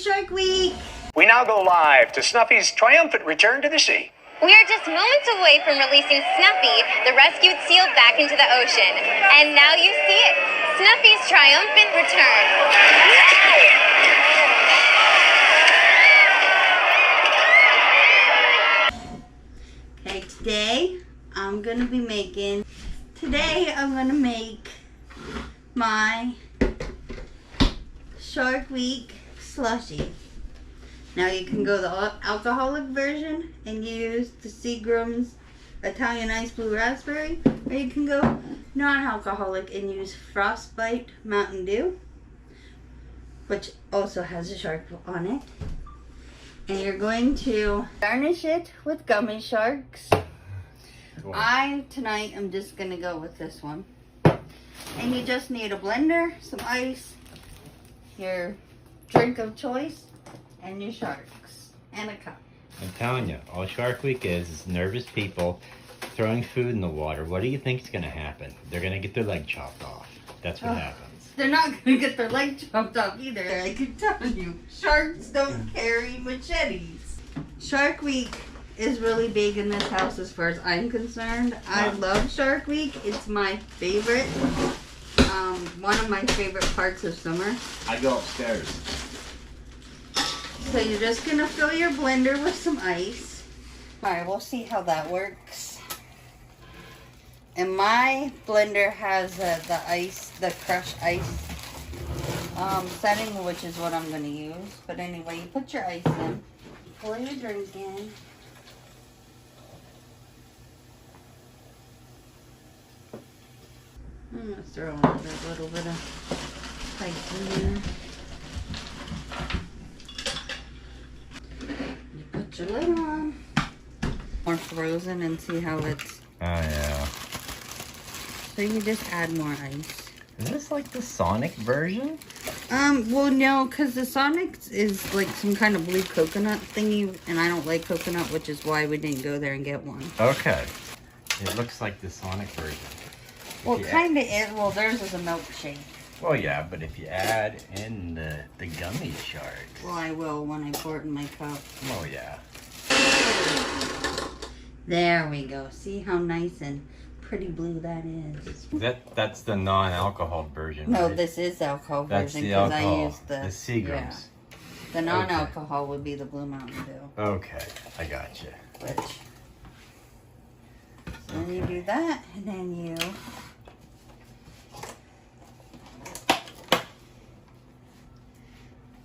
Shark Week! We now go live to Snuffy's triumphant return to the sea. We are just moments away from releasing Snuffy, the rescued seal, back into the ocean. And now you see it, Snuffy's triumphant return. Okay, today I'm gonna make my Shark Week slushie. Now you can go the alcoholic version and use the Seagram's Italian Ice Blue Raspberry, or you can go non-alcoholic and use Frostbite Mountain Dew, which also has a shark on it. And you're going to garnish it with gummy sharks. Tonight I'm just gonna go with this one. And you just need a blender, some ice, your drink of choice, and your sharks, and a cup. I'm telling you, all Shark Week is nervous people throwing food in the water. What do you think is going to happen? They're going to get their leg chopped off. That's what happens. They're not going to get their leg chopped off either. I can tell you, sharks don't carry machetes. Shark Week is really big in this house as far as I'm concerned. I love Shark Week. It's my favorite. One of my favorite parts of summer. I go upstairs. So you're just going to fill your blender with some ice. Alright, we'll see how that works. And my blender has the crushed ice setting, which is what I'm going to use. But anyway, you put your ice in, pour your drink in. I'm going to throw in a little bit of ice in there. You put your lid on. More frozen and see how it's... Oh, yeah. So you just add more ice. Is this like the Sonic version? Well, no, because the Sonic is like some kind of blue coconut thingy, and I don't like coconut, which is why we didn't go there and get one. Okay. It looks like the Sonic version. Well, kind of is. Well, theirs is a milkshake. Well, yeah, but if you add in the gummy sharks. Well, I will when I pour it in my cup. Oh, yeah. There we go. See how nice and pretty blue that is. That's the non-alcohol version, No, right? this is alcohol That's version the because alcohol. I used the Seagrams. Yeah. The non-alcohol would be the Blue Mountain Dew. Okay, I got you. Which, so then you do that, and then you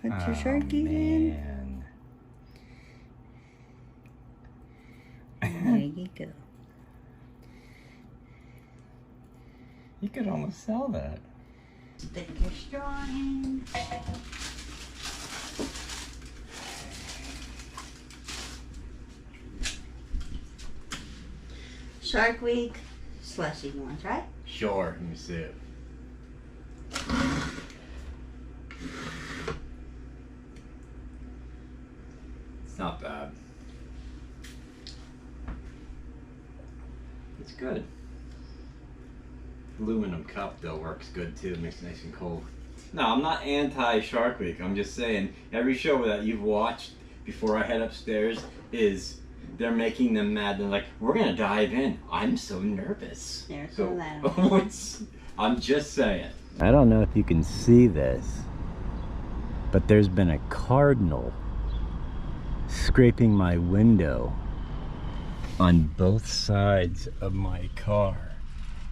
put your sharkies in. And there you go. You could almost sell that. Stick your straw in. Shark Week slushie. You want to try? Sure, let me see it. It's not bad. It's good. Aluminum cup though works good too, makes it nice and cold. No, I'm not anti Shark Week. I'm just saying every show that you've watched before I head upstairs is they're making them mad. They're like, we're gonna dive in. I'm so nervous. There's So that. I'm just saying. I don't know if you can see this, but there's been a cardinal scraping my window on both sides of my car.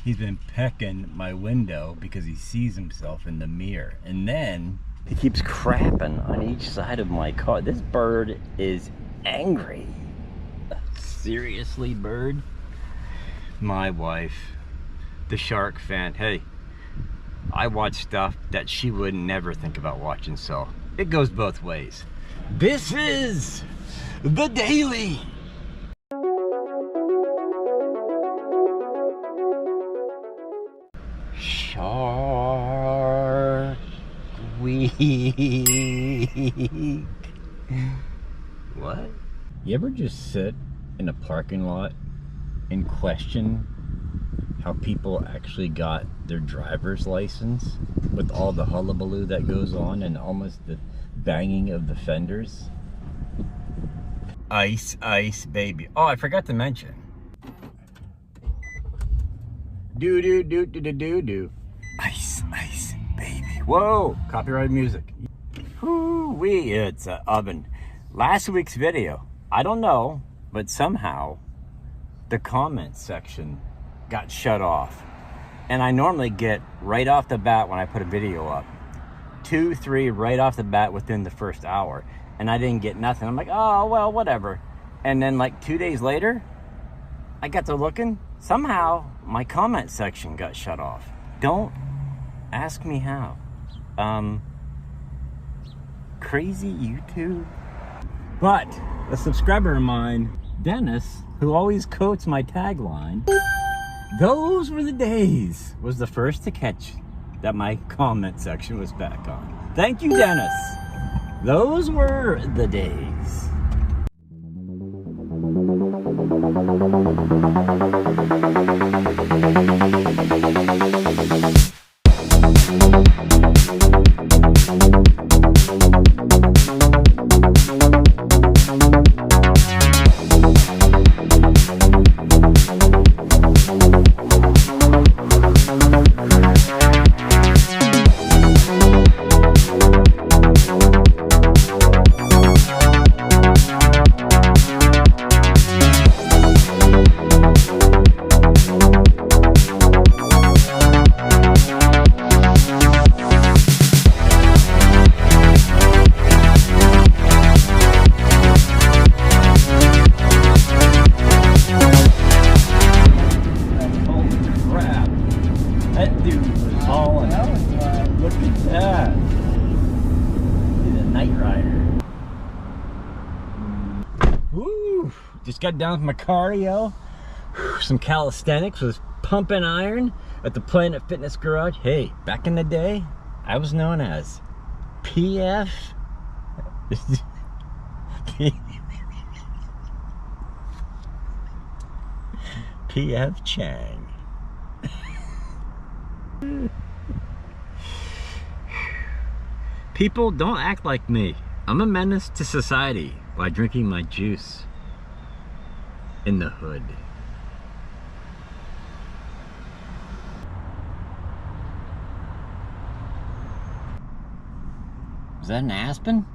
He's been pecking my window because he sees himself in the mirror. And then he keeps crapping on each side of my car. This bird is angry. Seriously, bird? My wife, the shark fan. Hey, I watch stuff that she would never think about watching, so it goes both ways. This is The Daily. Shark Week. What? You ever just sit in a parking lot and question how people actually got their driver's license with all the hullabaloo that goes on and almost banging of the fenders. Ice, ice, baby. Oh, I forgot to mention. Do do do do do do do. Ice, ice, baby. Whoa, copyright music. Whoo-wee, it's an oven. Last week's video, I don't know, but somehow the comment section got shut off. And I normally get right off the bat when I put a video up, 2, 3 right off the bat within the first hour. And I didn't get nothing. I'm like, oh, well, whatever. And then like 2 days later, I got to looking. Somehow my comment section got shut off. Don't ask me how. Crazy YouTube. But a subscriber of mine, Dennis, who always quotes my tagline, "Those were the days," was the first to catch that my comment section was back on. Thank you, Dennis. Those were the days. Just got done with my cardio, some calisthenics, was pumping iron at the Planet Fitness Garage. Hey, back in the day, I was known as PF. PF Chang. People, don't act like me. I'm a menace to society by drinking my juice in the hood. Is that an aspen?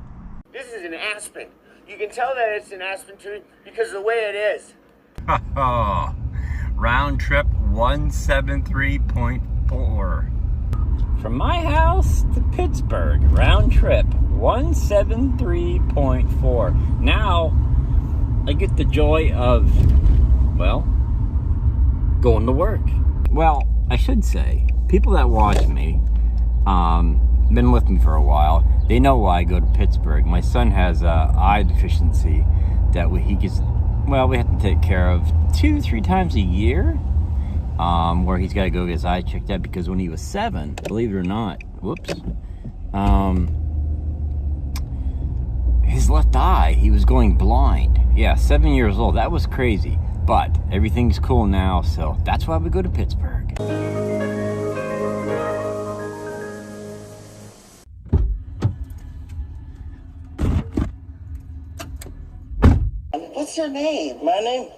This is an aspen. You can tell that it's an aspen tree because of the way it is. Round trip 173.4. From my house to Pittsburgh, round trip 173.4. Now I get the joy of, well, going to work. Well, I should say, people that watch me, been with me for a while, they know why I go to Pittsburgh. My son has eye deficiency that he gets, well, we have to take care of 2-3 times a year, where he's got to go get his eye checked out because when he was 7, believe it or not, whoops, his left eye, he was going blind. Yeah, 7 years old. That was crazy. But everything's cool now, so that's why we go to Pittsburgh. What's your name? My name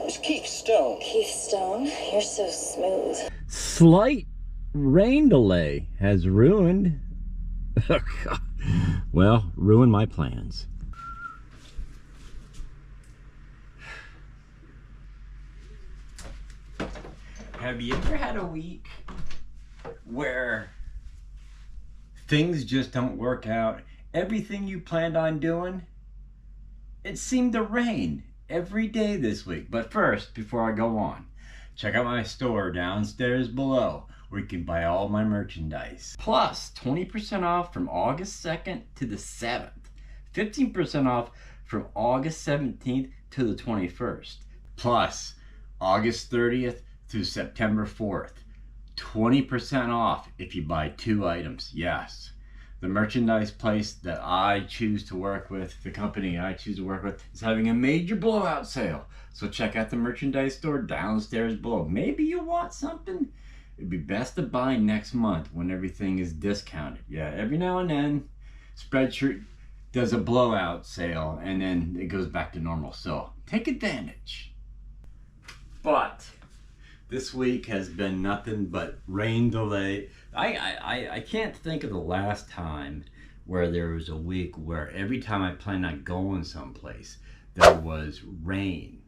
is Keith Stone. Keith Stone, you're so smooth. Slight rain delay has ruined, well, ruined my plans. Have you ever had a week where things just don't work out? Everything you planned on doing, it seemed to rain every day this week. But first, before I go on, check out my store downstairs below where you can buy all my merchandise. Plus 20% off from August 2nd to the 7th. 15% off from August 17th to the 21st. Plus August 30th through September 4th. 20% off if you buy 2 items. Yes, the merchandise place that I choose to work with, the company I choose to work with, is having a major blowout sale. So check out the merchandise store downstairs below. Maybe you want something. It'd be best to buy next month when everything is discounted. Yeah, every now and then Spreadshirt does a blowout sale and then it goes back to normal. So take advantage. But this week has been nothing but rain delay. I can't think of the last time where there was a week where every time I planned on going someplace, there was rain.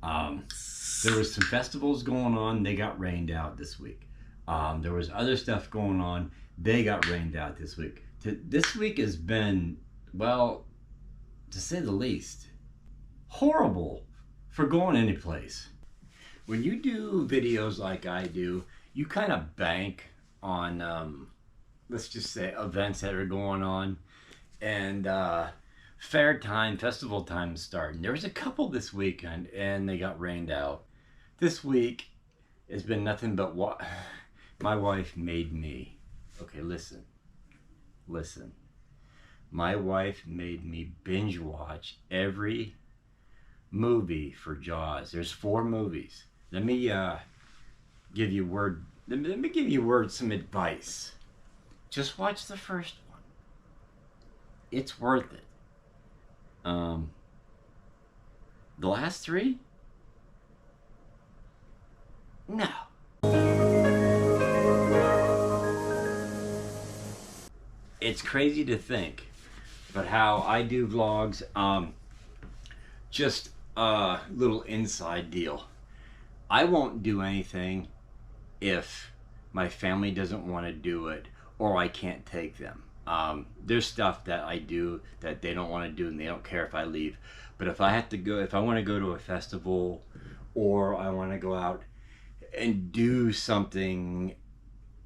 There was some festivals going on, they got rained out this week. There was other stuff going on, they got rained out this week. This week has been, well, to say the least, horrible for going any place. When you do videos like I do, you kind of bank on, let's just say, events that are going on. And fair time, festival time is starting. There was a couple this weekend and they got rained out. This week has been nothing but what my wife made me. Okay, listen. My wife made me binge watch every movie for Jaws. There's 4 movies. Let me give you some advice. Just watch the first one. It's worth it. The last 3? No. It's crazy to think, but how I do vlogs, just a little inside deal. I won't do anything if my family doesn't want to do it or I can't take them. There's stuff that I do that they don't want to do and they don't care if I leave. But if I want to go to a festival or I want to go out and do something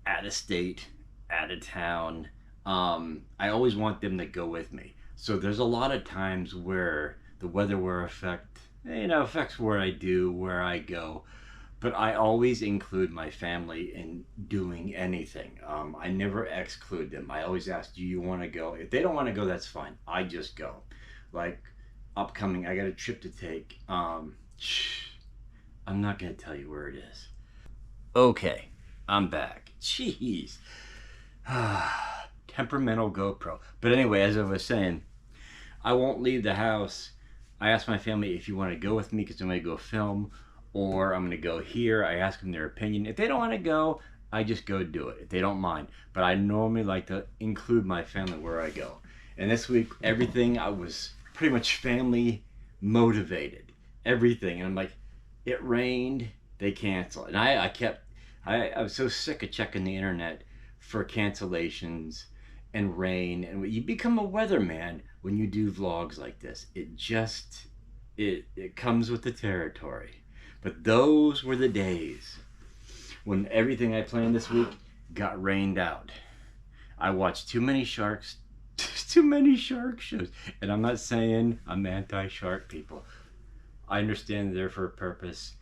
out of state, out of town, I always want them to go with me. So there's a lot of times where the weather will affects where I do, where I go. But I always include my family in doing anything. I never exclude them. I always ask, do you want to go? If they don't want to go, that's fine. I just go. Like upcoming, I got a trip to take. I'm not going to tell you where it is. Okay, I'm back. Jeez. Temperamental GoPro. But anyway, as I was saying, I won't leave the house. I ask my family if you want to go with me because I'm going to go film, or I'm going to go here. I ask them their opinion. If they don't want to go, I just go do it if they don't mind. But I normally like to include my family where I go. And this week, everything, I was pretty much family motivated. Everything. And I'm like, it rained, they canceled. And I was so sick of checking the internet for cancellations and rain. And you become a weatherman when you do vlogs like this. It comes with the territory. But those were the days when everything I planned this week got rained out. I watched too many shark shows. And I'm not saying I'm anti-shark people. I understand they're for a purpose.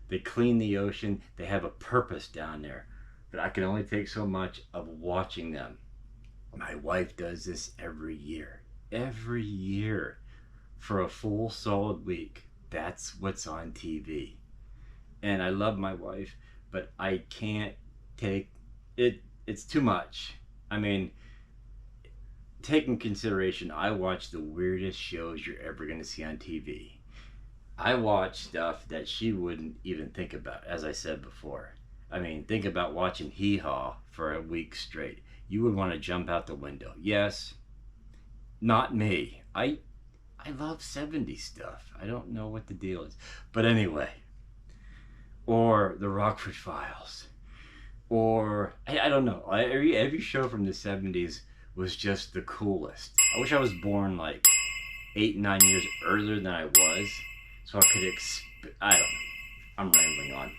They clean the ocean. They have a purpose down there. But I can only take so much of watching them. My wife does this every year. Every year. For a full solid week. That's what's on TV. And I love my wife, but I can't take it. It's too much. I mean, take in consideration, I watch the weirdest shows you're ever going to see on TV. I watch stuff that she wouldn't even think about, as I said before. I mean, think about watching Hee Haw for a week straight. You would want to jump out the window. Yes, not me. I love 70s stuff. I don't know what the deal is. But anyway. Or the Rockford Files. Or, I don't know. Every show from the 70s was just the coolest. I wish I was born like 8, 9 years earlier than I was. So I could I don't know. I'm rambling on.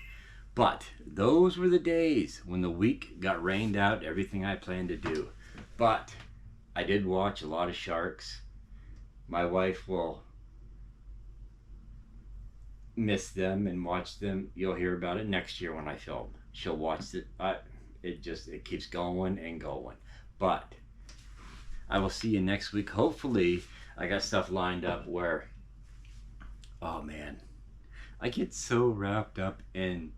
But those were the days when the week got rained out, everything I planned to do. But I did watch a lot of sharks. My wife will miss them and watch them. You'll hear about it next year when I film. She'll watch it. It keeps going and going. But I will see you next week. Hopefully I got stuff lined up where, oh man, I get so wrapped up in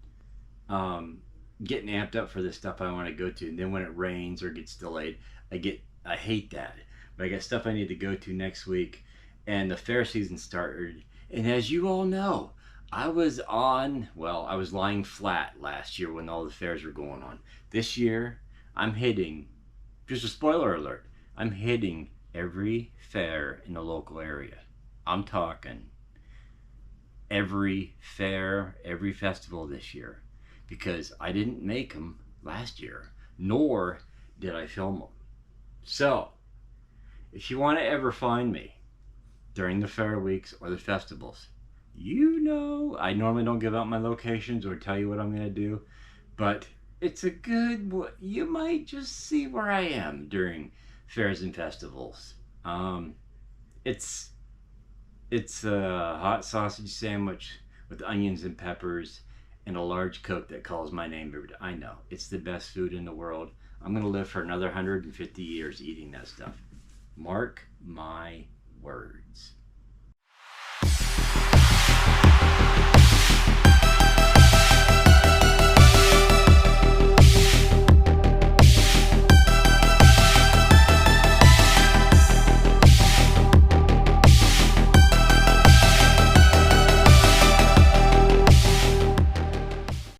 getting amped up for the stuff I want to go to, and then when it rains or gets delayed, I hate that. But I got stuff I need to go to next week, and the fair season started. And as you all know, I was lying flat last year when all the fairs were going on. This year, I'm hitting, just a spoiler alert, I'm hitting every fair in the local area. I'm talking every fair, every festival this year, because I didn't make them last year, nor did I film them. So, if you want to ever find me during the fair weeks or the festivals, you know I normally don't give out my locations or tell you what I'm going to do, but it's a good, you might just see where I am during fairs and festivals. It's a hot sausage sandwich with onions and peppers and a large Coke that calls my name every day. I know, it's the best food in the world. I'm going to live for another 150 years eating that stuff. Mark my words.